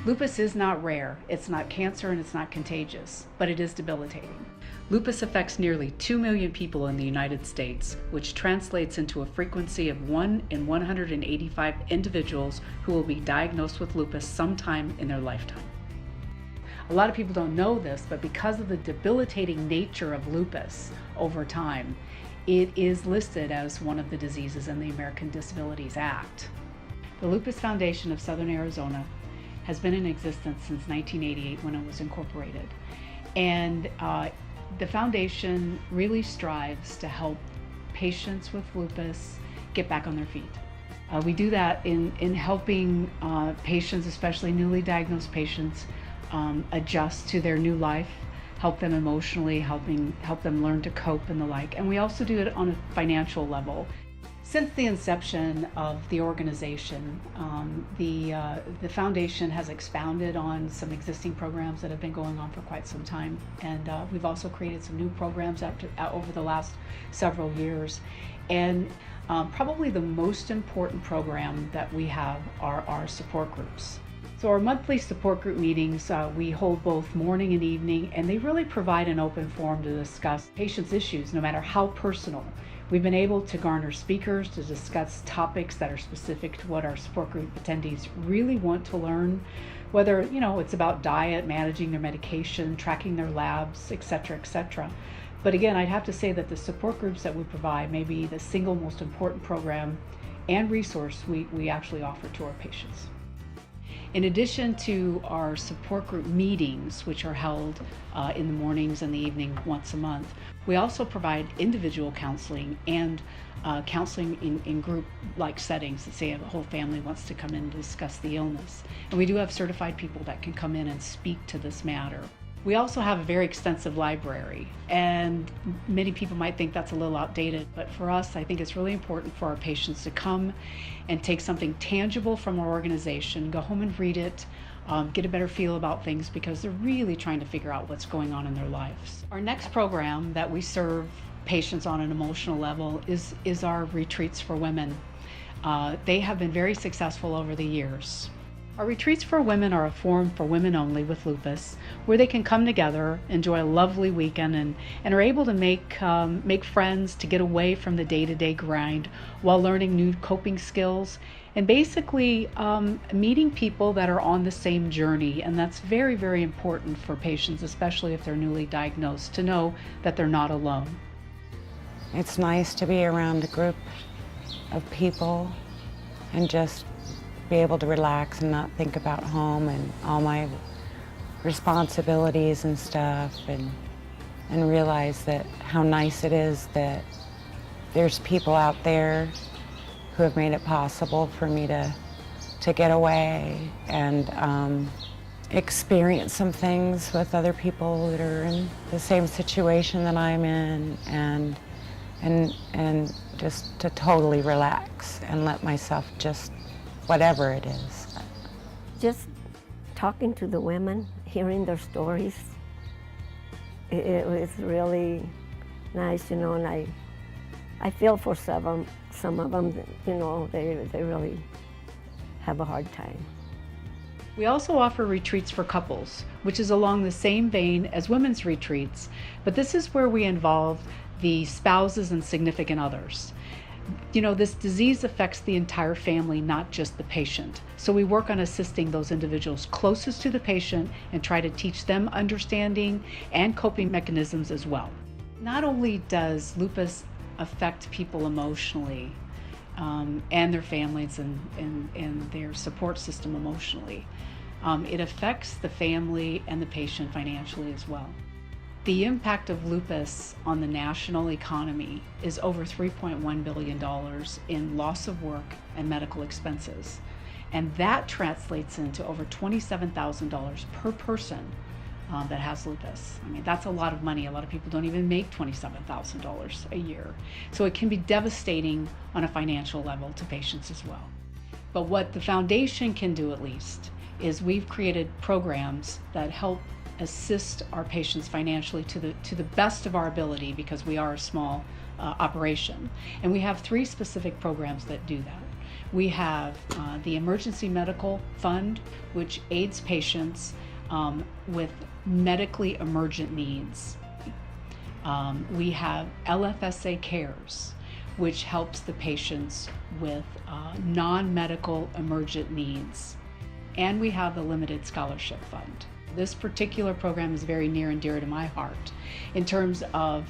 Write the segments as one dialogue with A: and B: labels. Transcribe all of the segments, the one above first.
A: Lupus is not rare, it's not cancer, and it's not contagious, but it is debilitating. Lupus affects nearly 2 million people in the United States, which translates into a frequency of 1 in 185 individuals who will be diagnosed with lupus sometime in their lifetime. A lot of people don't know this, but because of the debilitating nature of lupus over time, it is listed as one of the diseases in the American Disabilities Act. The Lupus Foundation of Southern Arizona has been in existence since 1988 when it was incorporated. And the foundation really strives to help patients with lupus get back on their feet. We do that in helping patients, especially newly diagnosed patients, adjust to their new life, help them emotionally, help them learn to cope and the like. And we also do it on a financial level. Since the inception of the organization, the foundation has expounded on some existing programs that have been going on for quite some time, and we've also created some new programs over the last several years. And probably the most important program that we have are our support groups. So our monthly support group meetings, we hold both morning and evening, and they really provide an open forum to discuss patients' issues, no matter how personal. We've been able to garner speakers to discuss topics that are specific to what our support group attendees really want to learn, whether it's about diet, managing their medication, tracking their labs, etc., etc. But again, I'd have to say that the support groups that we provide may be the single most important program and resource we actually offer to our patients. In addition to our support group meetings, which are held in the mornings and the evening once a month, we also provide individual counseling and counseling in group-like settings. Let's say a whole family wants to come in and discuss the illness. And we do have certified people that can come in and speak to this matter. We also have a very extensive library, and many people might think that's a little outdated, but for us, I think it's really important for our patients to come and take something tangible from our organization, go home and read it, get a better feel about things, because they're really trying to figure out what's going on in their lives. Our next program that we serve patients on an emotional level is our retreats for women. They have been very successful over the years. Our retreats for women are a forum for women only with lupus, where they can come together, enjoy a lovely weekend, and are able to make friends, to get away from the day-to-day grind while learning new coping skills, and basically meeting people that are on the same journey. And that's very, very important for patients, especially if they're newly diagnosed, to know that they're not alone.
B: It's nice to be around a group of people and just be able to relax and not think about home and all my responsibilities and stuff, and realize that how nice it is that there's people out there who have made it possible for me to get away and experience some things with other people that are in the same situation that I'm in, and just to totally relax and let myself just whatever it is.
C: Just talking to the women, hearing their stories, it was really nice, and I feel for some of them, they really have a hard time.
A: We also offer retreats for couples, which is along the same vein as women's retreats, but this is where we involve the spouses and significant others. This disease affects the entire family, not just the patient. So we work on assisting those individuals closest to the patient and try to teach them understanding and coping mechanisms as well. Not only does lupus affect people emotionally and their families and their support system emotionally, it affects the family and the patient financially as well. The impact of lupus on the national economy is over $3.1 billion in loss of work and medical expenses. And that translates into over $27,000 per person that has lupus. I mean, that's a lot of money. A lot of people don't even make $27,000 a year. So it can be devastating on a financial level to patients as well. But what the foundation can do, at least, is we've created programs that help assist our patients financially to the best of our ability, because we are a small operation. And we have 3 specific programs that do that. We have the Emergency Medical Fund, which aids patients with medically emergent needs. We have LFSA Cares, which helps the patients with non-medical emergent needs. And we have the Limited Scholarship Fund. This particular program is very near and dear to my heart in terms of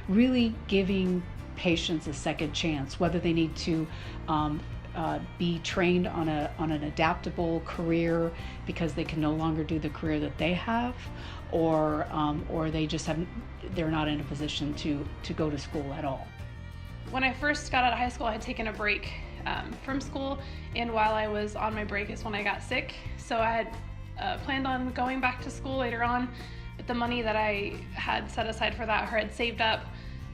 A: really giving patients a second chance, whether they need to be trained on an adaptable career because they can no longer do the career that they have, or they just they're not in a position to go to school at all.
D: When I first got out of high school, I had taken a break from school, and while I was on my break is when I got sick. So I had planned on going back to school later on, but the money that I had set aside for that or had saved up,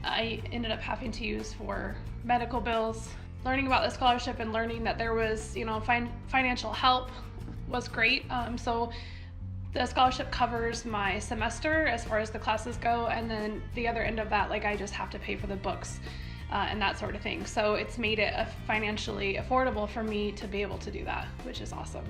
D: I ended up having to use for medical bills. Learning about the scholarship and learning that there was, financial help was great. So the scholarship covers my semester as far as the classes go, and then the other end of that, I just have to pay for the books and that sort of thing. So it's made it financially affordable for me to be able to do that, which is awesome.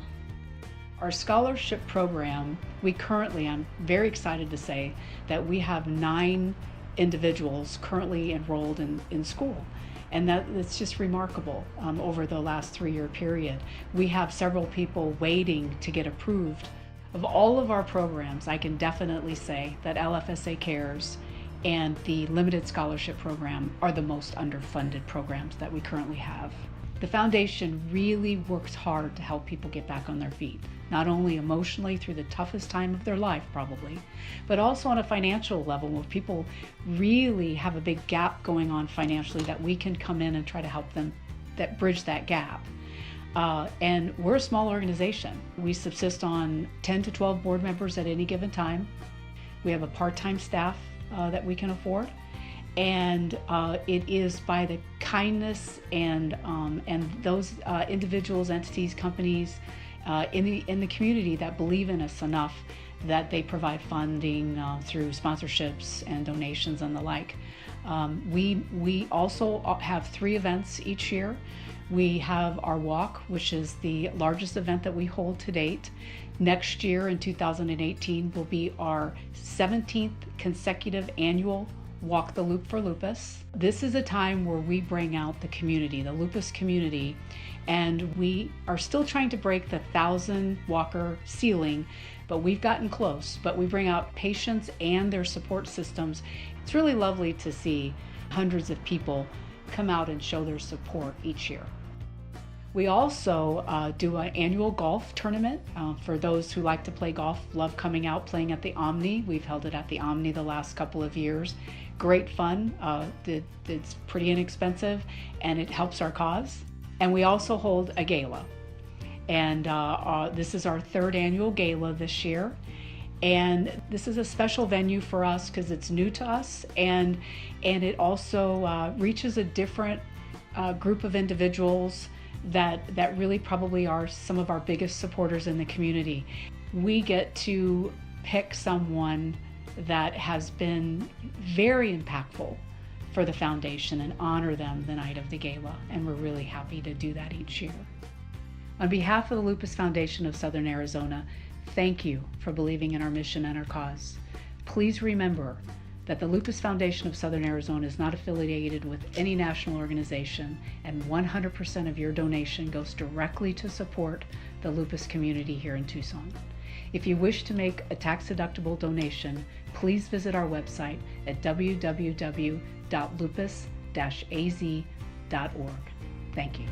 A: Our scholarship program, I'm very excited to say that we have 9 individuals currently enrolled in school. And that's just remarkable over the last 3-year period. We have several people waiting to get approved. Of all of our programs, I can definitely say that LFSA Cares and the Limited Scholarship Program are the most underfunded programs that we currently have. The foundation really works hard to help people get back on their feet, not only emotionally through the toughest time of their life probably, but also on a financial level where people really have a big gap going on financially, that we can come in and try to help them bridge that gap. And we're a small organization. We subsist on 10 to 12 board members at any given time. We have a part-time staff that we can afford. And it is by the kindness and those individuals, entities, companies in the community that believe in us enough that they provide funding through sponsorships and donations and the like. We also have 3 events each year. We have our walk, which is the largest event that we hold to date. Next year in 2018 will be our 17th consecutive annual Walk the Loop for Lupus. This is a time where we bring out the community, the lupus community, and we are still trying to break the 1,000 walker ceiling, but we've gotten close. But we bring out patients and their support systems. It's really lovely to see hundreds of people come out and show their support each year. We also do an annual golf tournament for those who like to play golf, love coming out, playing at the Omni. We've held it at the Omni the last couple of years. Great fun. It's pretty inexpensive and it helps our cause. And we also hold a gala. And this is our 3rd annual gala this year. And this is a special venue for us because it's new to us, and it also reaches a different group of individuals that really probably are some of our biggest supporters in the community. We get to pick someone that has been very impactful for the foundation and honor them the night of the gala, and we're really happy to do that each year. On behalf of the Lupus Foundation of Southern Arizona, thank you for believing in our mission and our cause. Please remember that the Lupus Foundation of Southern Arizona is not affiliated with any national organization, and 100% of your donation goes directly to support the lupus community here in Tucson. If you wish to make a tax-deductible donation, please visit our website at www.lupus-az.org. Thank you.